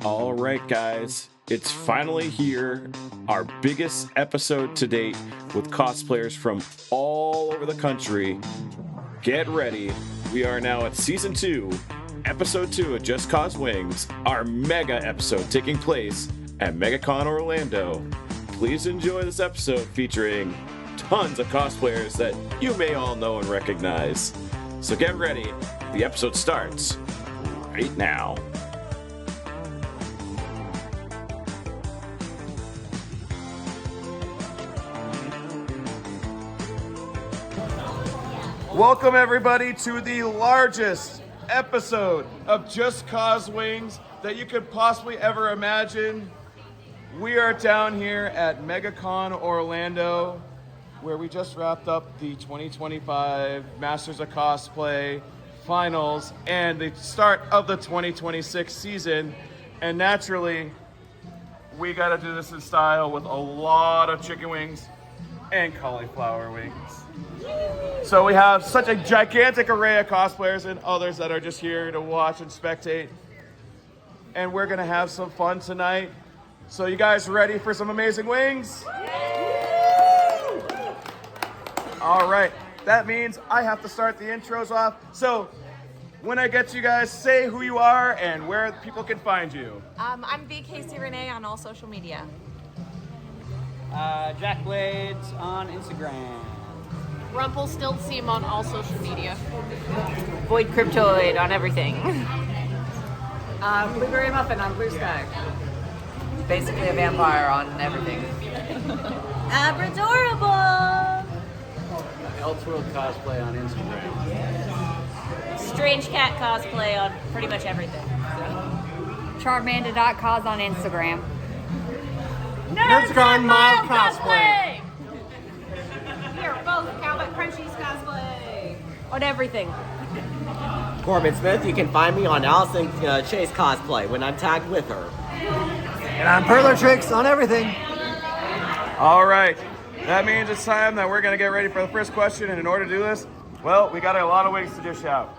All right, guys, it's finally here, our biggest episode to date with cosplayers from all over the country. Get ready, we are now at Season 2, Episode 2 of Just Cause Wings, our mega episode taking place at MegaCon Orlando. Please enjoy this episode featuring tons of cosplayers that you may all know and recognize. So get ready, the episode starts right now. Welcome everybody to the largest episode of Just Cause Wings that you could possibly ever imagine. We are down here at MegaCon Orlando, where we just wrapped up the 2025 Masters of Cosplay finals and the start of the 2026 season. And naturally, we gotta do this in style with a lot of chicken wings and cauliflower wings. So we have such a gigantic array of cosplayers and others that are just here to watch and spectate. And we're gonna have some fun tonight. So you guys ready for some amazing wings? All right, that means I have to start the intros off. So when I get to you guys, say who you are and where people can find you. I'm VKC Renee on all social media. Jack Blades on Instagram. Rumpelstiltskin on all social media. Void Cryptoid on everything. Blueberry Muffin on Blue Sky. Basically a vampire on everything. Abradorable! Elseworld cosplay on Instagram. Strange cat cosplay on pretty much everything. Charmanda.cos on Instagram. Nerds Gone Mild cosplay! We are both Calvin Crunchies cosplay. On everything. Corbin Smith, you can find me on Allison Chase cosplay when I'm tagged with her. And I'm Perler Tricks on everything. All right, that means it's time that we're gonna get ready for the first question. And in order to do this, well, we got a lot of wings to dish out.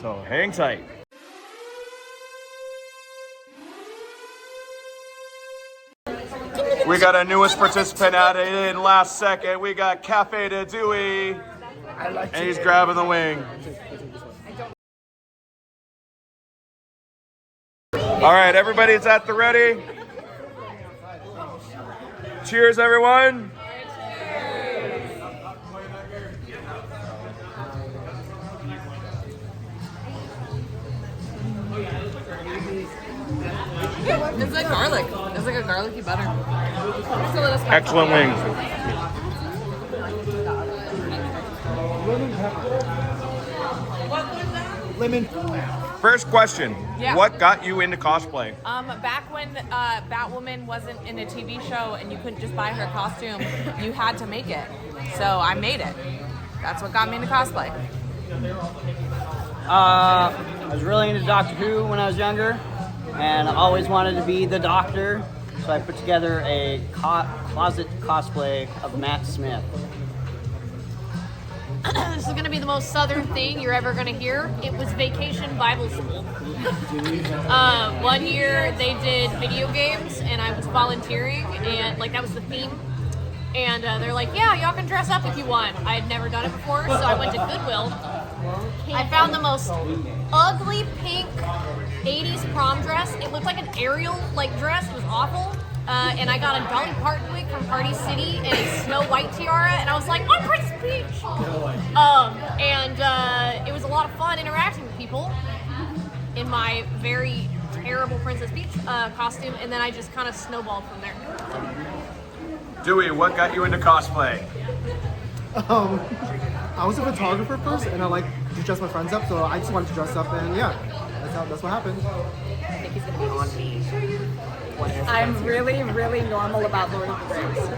So hang tight. We got a newest participant added in last second. We got Cafe de Dewey. And he's grabbing the wing. All right, everybody's at the ready. Cheers, everyone. It's like garlic. It's like a garlicky butter. Just a little spicy. Excellent wings. Lemon. First question. Yeah. What got you into cosplay? Back when Batwoman wasn't in a TV show and you couldn't just buy her costume, you had to make it. So I made it. That's what got me into cosplay. I was really into Doctor Who when I was younger, and I always wanted to be the Doctor, so I put together a closet cosplay of Matt Smith. This is going to be the most southern thing you're ever going to hear. It was Vacation Bible School. 1 year they did video games and I was volunteering, and like that was the theme. And they're like, yeah, y'all can dress up if you want. I had never done it before, so I went to Goodwill. I found the most ugly pink 80s prom dress. It looked like an Ariel dress. It was awful. And I got a Dolly Parton wig from Party City and a Snow White tiara, and I was like, I'm Princess Peach! It was a lot of fun interacting with people in my very terrible Princess Peach costume, and then I just kind of snowballed from there. Dewey, what got you into cosplay? I was a photographer first, and I like to dress my friends up, so I just wanted to dress up, and yeah, that's what happened. I think he's gonna be on me. I'm really, really normal about Lord of the Rings.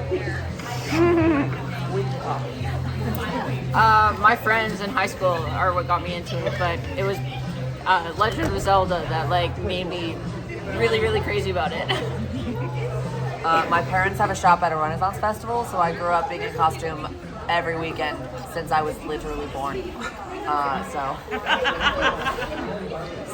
My friends in high school are what got me into it, but it was Legend of Zelda that made me really, really crazy about it. My parents have a shop at a Renaissance festival, so I grew up being in costume every weekend since I was literally born.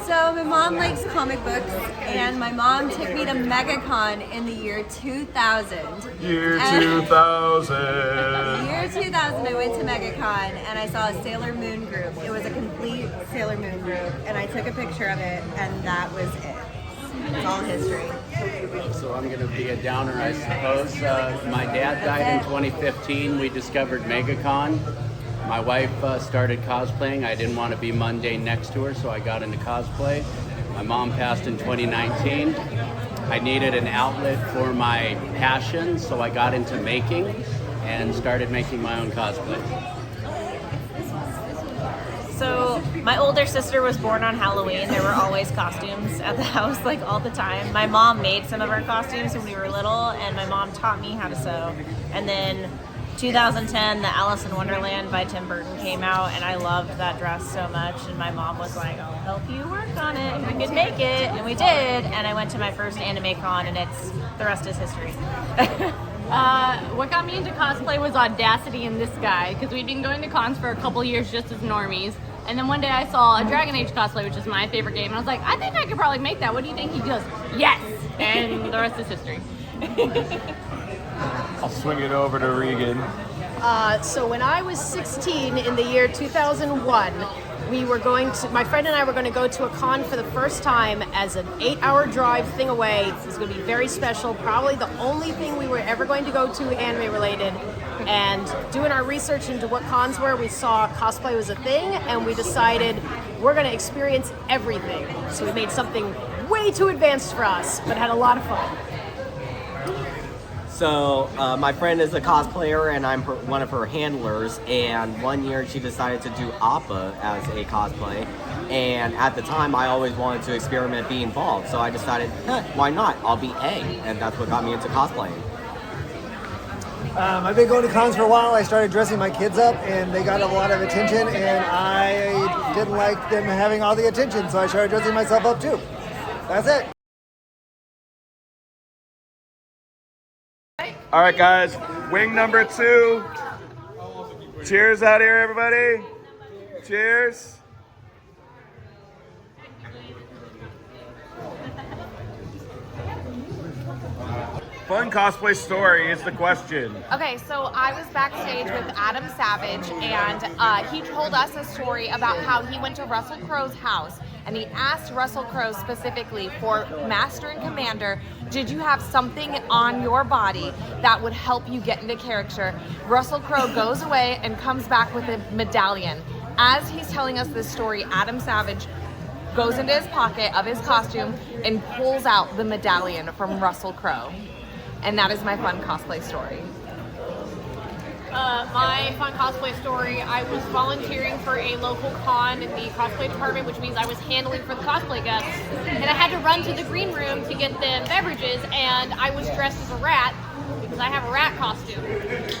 So my mom likes comic books, and my mom took me to MegaCon in the year 2000. Year And 2000. Year 2000, I went to MegaCon and I saw a Sailor Moon group. It was a complete Sailor Moon group, and I took a picture of it, and that was it. It's all history. So I'm going to be a downer, I suppose. My dad died in 2015. We discovered MegaCon. My wife started cosplaying. I didn't want to be mundane next to her, so I got into cosplay. My mom passed in 2019. I needed an outlet for my passion, so I got into making and started making my own cosplay. So my older sister was born on Halloween. There were always costumes at the house, like all the time. My mom made some of our costumes when we were little, and my mom taught me how to sew. And then 2010, the Alice in Wonderland by Tim Burton came out, and I loved that dress so much. And my mom was like, "I'll help you work on it. You can make it," and we did. And I went to my first anime con, and the rest is history. What got me into cosplay was audacity in this guy, because we'd been going to cons for a couple years just as normies. And then one day I saw a Dragon Age cosplay, which is my favorite game, and I was like, I think I could probably make that. What do you think? He goes, yes! And the rest is history. I'll swing it over to Regan. So when I was 16 in the year 2001, my friend and I were going to go to a con for the first time as an 8-hour drive thing away. It was going to be very special, probably the only thing we were ever going to go to anime related. And doing our research into what cons were, we saw cosplay was a thing, and we decided we're going to experience everything. So we made something way too advanced for us, but had a lot of fun. So my friend is a cosplayer, and I'm one of her handlers. And one year she decided to do Appa as a cosplay. And at the time, I always wanted to experiment being bald. So I decided, why not? I'll be A. And that's what got me into cosplaying. I've been going to cons for a while. I started dressing my kids up, and they got a lot of attention, and I didn't like them having all the attention, so I started dressing myself up too. That's it. All right, guys, wing number 2. Cheers out here, everybody. Cheers. Fun cosplay story is the question. Okay, so I was backstage with Adam Savage, and he told us a story about how he went to Russell Crowe's house, and he asked Russell Crowe specifically for Master and Commander, did you have something on your body that would help you get into character? Russell Crowe goes away and comes back with a medallion. As he's telling us this story, Adam Savage goes into his pocket of his costume and pulls out the medallion from Russell Crowe. And that is my fun cosplay story. My fun cosplay story, I was volunteering for a local con in the cosplay department, which means I was handling for the cosplay guests. And I had to run to the green room to get them beverages, and I was dressed as a rat because I have a rat costume.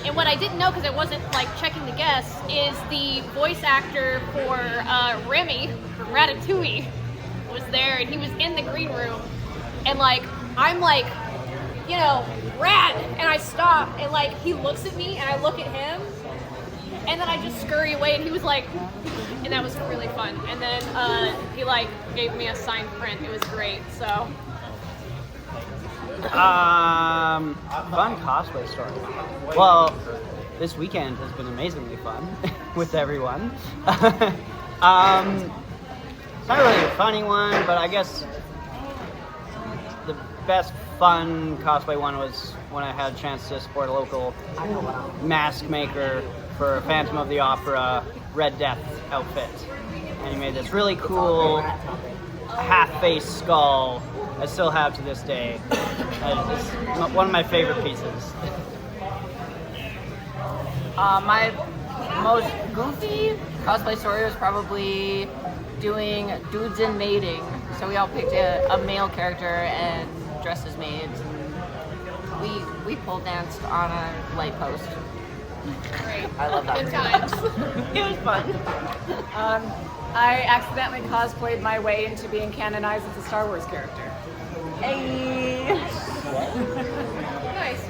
And what I didn't know, because I wasn't like checking the guests, is the voice actor for Remy from Ratatouille was there, and he was in the green room. And like, I'm like, you know, rat, and I stop, and like he looks at me and I look at him, and then I just scurry away, and he was like, and that was really fun. And then he like gave me a signed print. It was great. So fun cosplay story. Well, this weekend has been amazingly fun with everyone. It's not really a funny one, but I guess the best fun cosplay one was when I had a chance to support a local mask maker for Phantom of the Opera Red Death outfit. And he made this really cool half-face skull I still have to this day. It's one of my favorite pieces. My most goofy cosplay story was probably doing Dudes in Mating. So we all picked a male character and dressed as maids. And we pole danced on a light post. Great. I love that. Good times. It was fun. I accidentally cosplayed my way into being canonized as a Star Wars character. Hey. Nice.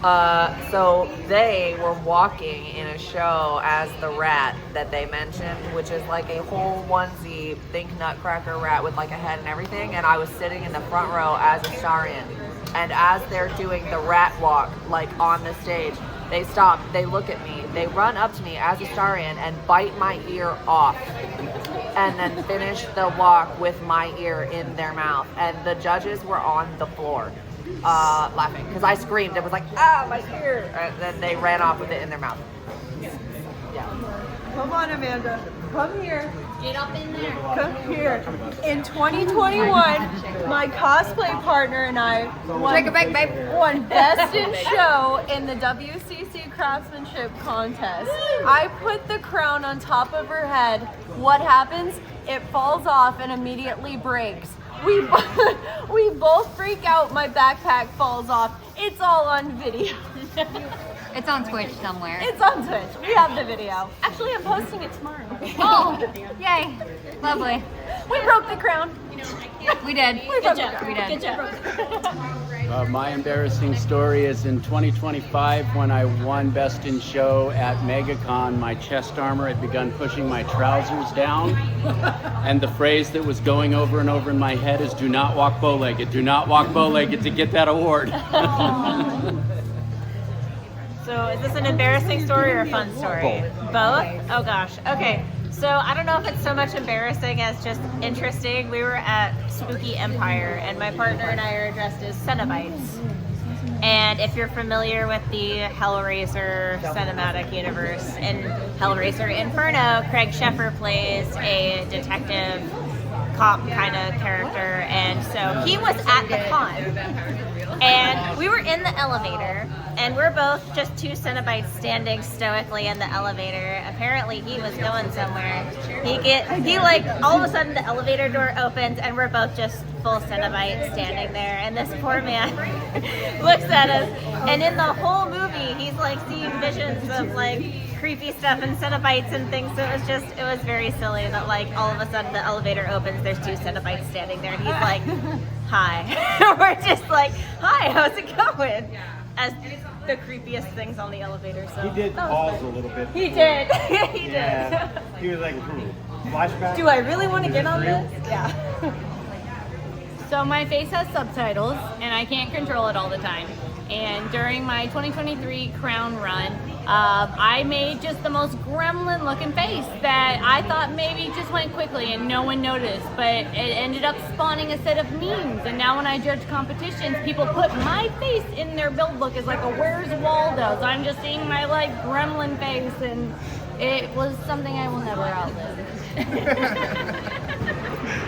So they were walking in a show as the rat that they mentioned, which is like a whole onesie, think Nutcracker rat with like a head and everything. And I was sitting in the front row as a Starion. And as they're doing the rat walk, like on the stage, they stop, they look at me, they run up to me as a Starion and bite my ear off. And then finish the walk with my ear in their mouth. And the judges were on the floor. Laughing because I screamed. It was like, ah, my ear, and then they ran off with it in their mouth. Yeah. Come on, Amanda. Come here. Get up in there. Come here. In 2021, my cosplay partner and I won Best in Show in the WCC Craftsmanship Contest. I put the crown on top of her head. What happens? It falls off and immediately breaks. We both freak out. My backpack falls off. It's all on video. It's on Twitch somewhere. It's on Twitch. We have the video. Actually, I'm posting it tomorrow. Oh, yay. Lovely. We broke the crown. We did. Good job. We did. Good job. My embarrassing story is in 2025 when I won Best in Show at MegaCon. My chest armor had begun pushing my trousers down, and the phrase that was going over and over in my head is, "Do not walk bow-legged. Do not walk bow-legged to get that award." So is this an embarrassing story or a fun story? Both? Oh gosh. Okay. So I don't know if it's so much embarrassing as just interesting. We were at Spooky Empire and my partner and I are dressed as Cenobites. And if you're familiar with the Hellraiser cinematic universe, in Hellraiser Inferno, Craig Sheffer plays a detective cop kind of character, and so he was at the con. And we were in the elevator, and we're both just two Cenobites standing stoically in the elevator. Apparently he was going somewhere. He like, all of a sudden the elevator door opens, and we're both just full Cenobites standing there. And this poor man looks at us, and in the whole movie, he's like seeing visions of like creepy stuff and Cenobites and things. So it was very silly that like all of a sudden the elevator opens, there's two Cenobites standing there, and he's like, hi. We're just like, hi, how's it going? As the creepiest things on the elevator. So he did pause a little bit. He did. He did. Yeah. He was like, flashback. Do I really want to get on this? Yeah. So my face has subtitles, and I can't control it all the time. And during my 2023 Crown run, I made just the most gremlin looking face that I thought maybe just went quickly and no one noticed, but it ended up spawning a set of memes. And now when I judge competitions, people put my face in their build look as like a Where's Waldo. So I'm just seeing my like gremlin face, and it was something I will never outlive.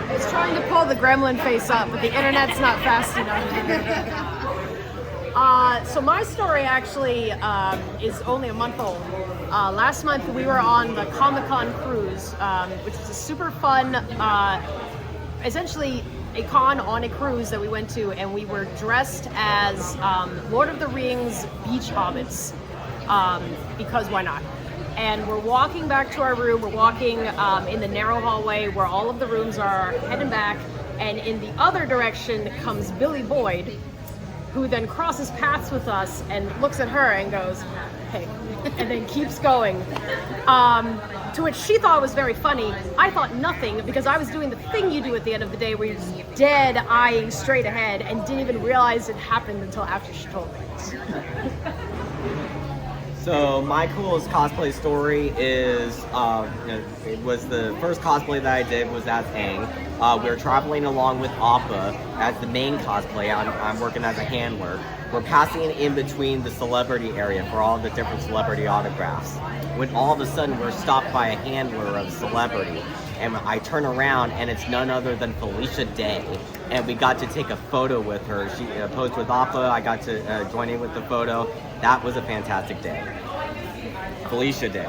I was trying to pull the gremlin face up, but the internet's not fast enough. So my story actually is only a month old. Last month we were on the Comic-Con cruise, which is a super fun, essentially a con on a cruise that we went to, and we were dressed as Lord of the Rings beach hobbits, because why not? And we're walking back to our room. We're walking in the narrow hallway where all of the rooms are, heading back, and in the other direction comes Billy Boyd, who then crosses paths with us and looks at her and goes, hey, and then keeps going. To which she thought was very funny. I thought nothing, because I was doing the thing you do at the end of the day where you're just dead eyeing straight ahead and didn't even realize it happened until after she told me. So my coolest cosplay story is, it was the first cosplay that I did was as Aang. We were traveling along with Appa as the main cosplay. I'm working as a handler. We're passing in between the celebrity area for all the different celebrity autographs. When all of a sudden we're stopped by a handler of celebrity. And I turn around and it's none other than Felicia Day. And we got to take a photo with her. She posed with Appa. I got to join in with the photo. That was a fantastic day. Felicia Day.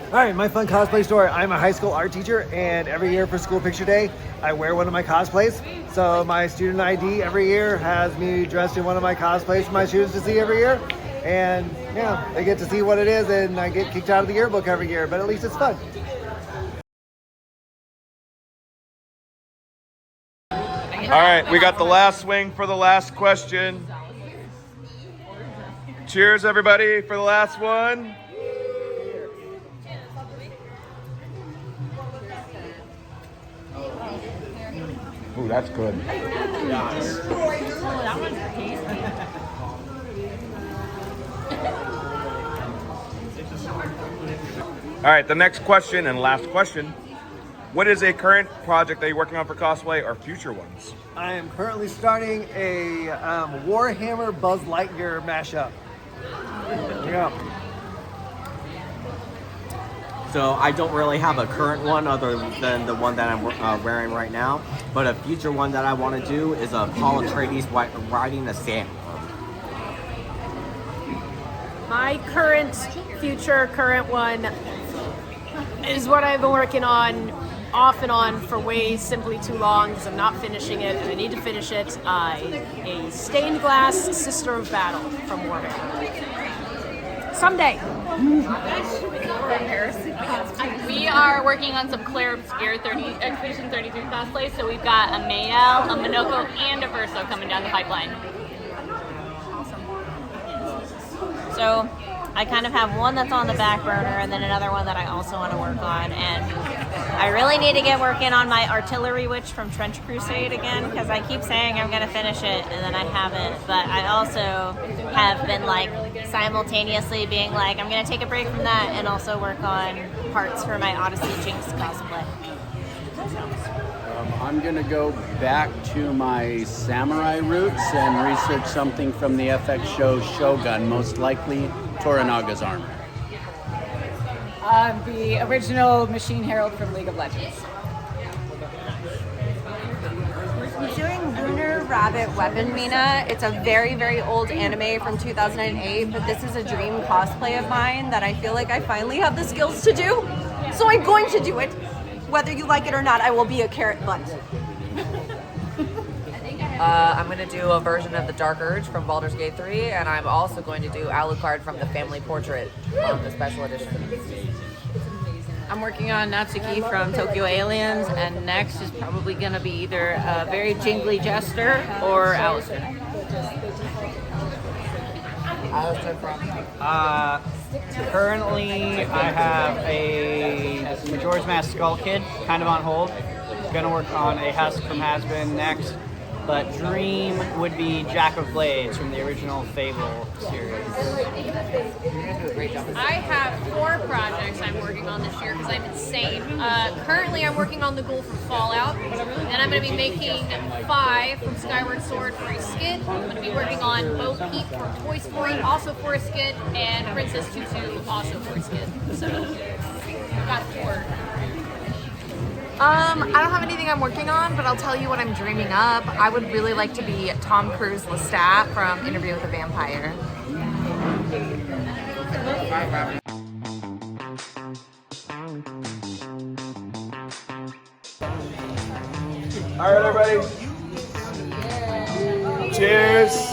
Alright, my fun cosplay story. I'm a high school art teacher, and every year for school picture day, I wear one of my cosplays. So my student ID every year has me dressed in one of my cosplays for my students to see every year. And yeah, they get to see what it is, and I get kicked out of the yearbook every year, but at least it's fun. All right, we got the last swing for the last question. Cheers, everybody, for the last one. Ooh, that's good. All right, the next question and last question. What is a current project that you're working on for cosplay or future ones? I am currently starting a Warhammer Buzz Lightyear mashup. Yeah. So I don't really have a current one other than the one that I'm wearing right now, but a future one that I want to do is a Paul Atreides riding a sand. My current one is what I've been working on off and on for way simply too long because I'm not finishing it and I need to finish it. A stained glass Sister of Battle from Warhammer. Someday. We are working on some Claire Obscure Expedition 33 cosplays, so we've got a Mayel, a Minoko, and a Verso coming down the pipeline. So I kind of have one that's on the back burner and then another one that I also want to work on. And I really need to get working on my Artillery Witch from Trench Crusade again because I keep saying I'm going to finish it and then I haven't. But I also have been like simultaneously being like I'm going to take a break from that and also work on parts for my Odyssey Jinx cosplay. I'm going to go back to my samurai roots and research something from the FX show Shogun, most likely Toranaga's armor. The original Machine Herald from League of Legends. I'm doing Lunar Rabbit Weapon Mina. It's a very, very old anime from 2008, but this is a dream cosplay of mine that I feel like I finally have the skills to do. So I'm going to do it. Whether you like it or not, I will be a carrot butt. I'm going to do a version of the Dark Urge from Baldur's Gate 3, and I'm also going to do Alucard from the Family Portrait on the special edition. I'm working on Natsuki from Tokyo Aliens, and next is probably going to be either a very jingly Jester or Alistair. Alistair from... Currently, I have a Majora's Mask Skull Kid kind of on hold. Gonna work on a Husk from Has-Been next, but dream would be Jack of Blades from the original Fable series. I have 4 projects I'm working on this year because I'm insane. Currently, I'm working on the Ghoul from Fallout. Then I'm going to be making 5 from Skyward Sword for a skit. I'm going to be working on Bo Peep from Toy Story, also for a skit, and Princess Tutu, also for a skit. So, I've got 4. I don't have anything I'm working on, but I'll tell you what I'm dreaming up. I would really like to be Tom Cruise Lestat from Interview with a Vampire. All right, everybody. Cheers.